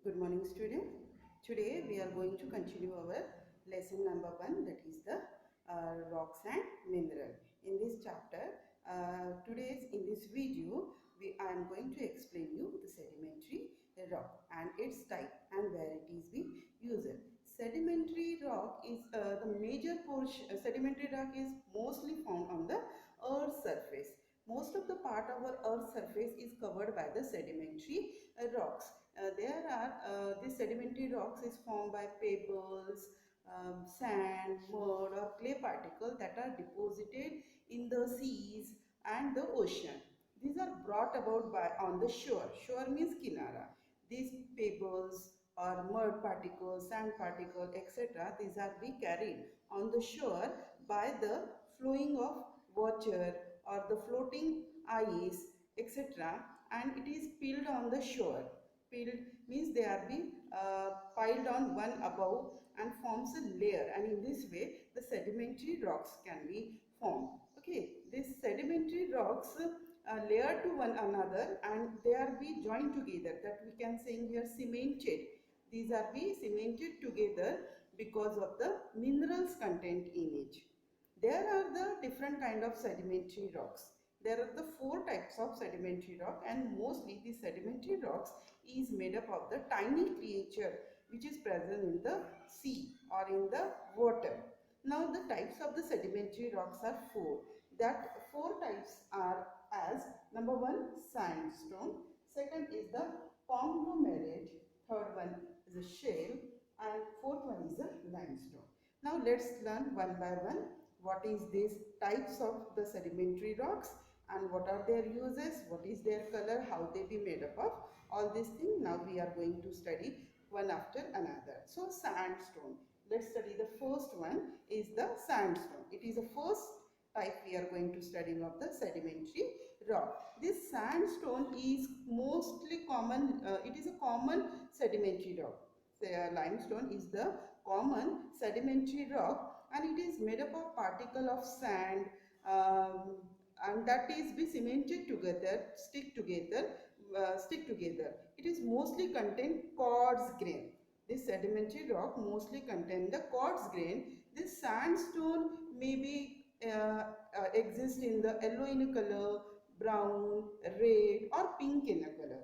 Good morning, student. Today we are going to continue our lesson number 1, that is the rocks and mineral. In this chapter, in this video, I am going to explain you the sedimentary rock and its type and where it is being used. Sedimentary rock is the major portion. Sedimentary rock is mostly found on the Earth's surface. Most of the part of our Earth's surface is covered by the sedimentary rocks. These sedimentary rocks is formed by pebbles, sand, mud or clay particles that are deposited in the seas and the ocean. These are brought about by on the shore. Shore means kinara. These pebbles or mud particles, sand particles, etc. These are be carried on the shore by the flowing of water or the floating ice, etc. And it is spilled on the shore. Spilled means they are being piled on one above and forms a layer, and in this way the sedimentary rocks can be formed. Okay, these sedimentary rocks layered to one another and they are be joined together, that we can say here cemented. These are be cemented together because of the minerals content in it. There are the different kind of sedimentary rocks. There are the 4 types of sedimentary rock, and mostly the sedimentary rocks is made up of the tiny creature which is present in the sea or in the water. Now the types of the sedimentary rocks are 4. That 4 types are as number 1 sandstone, second is the conglomerate, third one is a shale, and fourth one is a limestone. Now let's learn one by one what is these types of the sedimentary rocks and what are their uses, what is their color, how they be made up of. All these things now we are going to study one after another. So sandstone, let's study the first one is the sandstone. It is the first type we are going to study of the sedimentary rock. This sandstone is mostly common, it is a common sedimentary rock. Limestone is the common sedimentary rock and it is made up of particle of sand, and that is be cemented together, stick together. It is mostly contain quartz grain. This sedimentary rock mostly contain the quartz grain. This sandstone may be exist in the yellow in color, brown, red or pink in a color.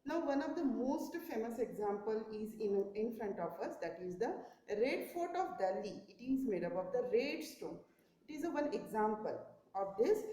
Now one of the most famous example is in front of us, that is the Red Fort of Delhi. It is made up of the red stone. It is a one example of this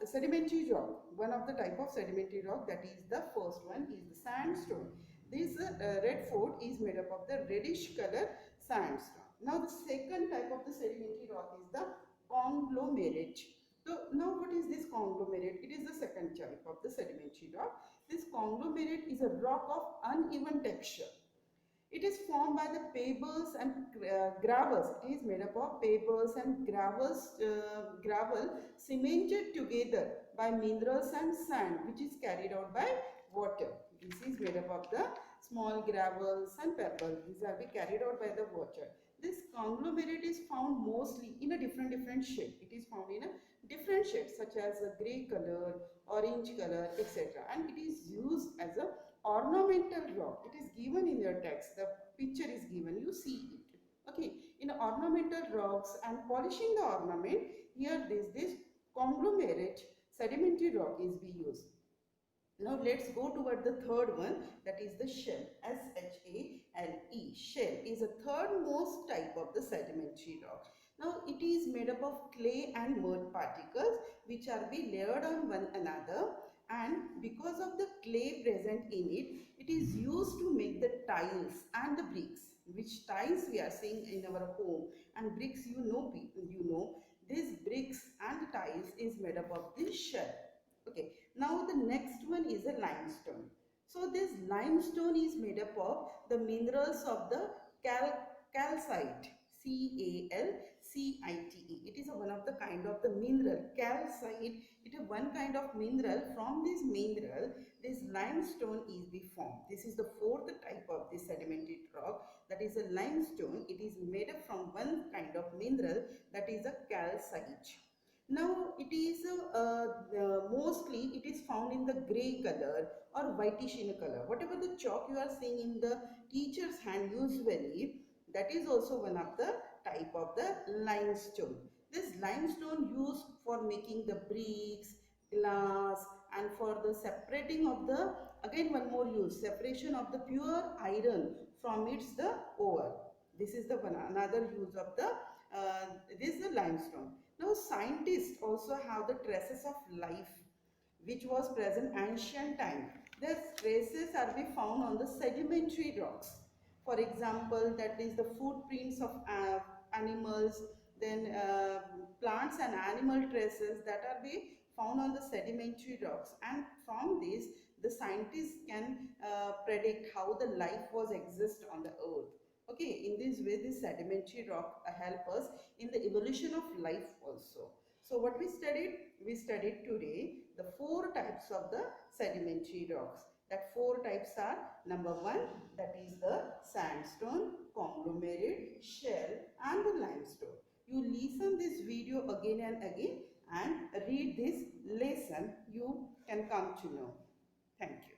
sedimentary rock. One of the type of sedimentary rock, that is the first one is the sandstone. This Red Fort is made up of the reddish color sandstone. Now the second type of the sedimentary rock is the conglomerate. So now what is this conglomerate? It is the second type of the sedimentary rock. This conglomerate is a rock of uneven texture. It is formed by the pebbles and gravels. It is made up of pebbles and gravel cemented together by minerals and sand, which is carried out by water. This is made up of the small gravels and pebbles. These are carried out by the water. This conglomerate is found mostly in a different shade. It is found in a different shades such as a grey color, orange color, etc. And it is used as a ornamental rock. It is given in your text. The picture is given. You see it. Okay. In ornamental rocks and polishing the ornament, here this conglomerate sedimentary rock is be used. Now let's go toward the third one, that is the shale. S-H-A-L-E. Shale is a third most type of the sedimentary rock. Now it is made up of clay and mud particles which are be layered on one another, and because of the clay present in it, it is used to make the tiles and the bricks. Which tiles we are seeing in our home, and bricks you know these bricks and tiles is made up of this shale. Okay, now the next one is a limestone. So this limestone is made up of the minerals of the calcite, C-A-L-C-I-T-E. It is one of the kind of the mineral, calcite. It is one kind of mineral. From this mineral, this limestone is be formed. This is the fourth type of this sedimentary rock, that is a limestone. It is made up from one kind of mineral, that is a calcite. Now it is mostly it is found in the gray color or whitish in color. Whatever the chalk you are seeing in the teacher's hand usually, that is also one of the type of the limestone. This limestone used for making the bricks, glass, and for the separating of the, again one more use, separation of the pure iron from its the ore. This is the one another use of the this is the limestone. Now scientists also have the traces of life which was present ancient time. These traces are be found on the sedimentary rocks. For example, that is the footprints of animals, then plants and animal traces that are be found on the sedimentary rocks, and from this the scientists can predict how the life was exist on the earth. Okay, in this way this sedimentary rock help us in the evolution of life also. So what we studied? We studied today the four types of the sedimentary rocks. That four types are: number one, that is the sandstone, conglomerate, shell, and the limestone. You listen this video again and again and read this lesson. You can come to know. Thank you.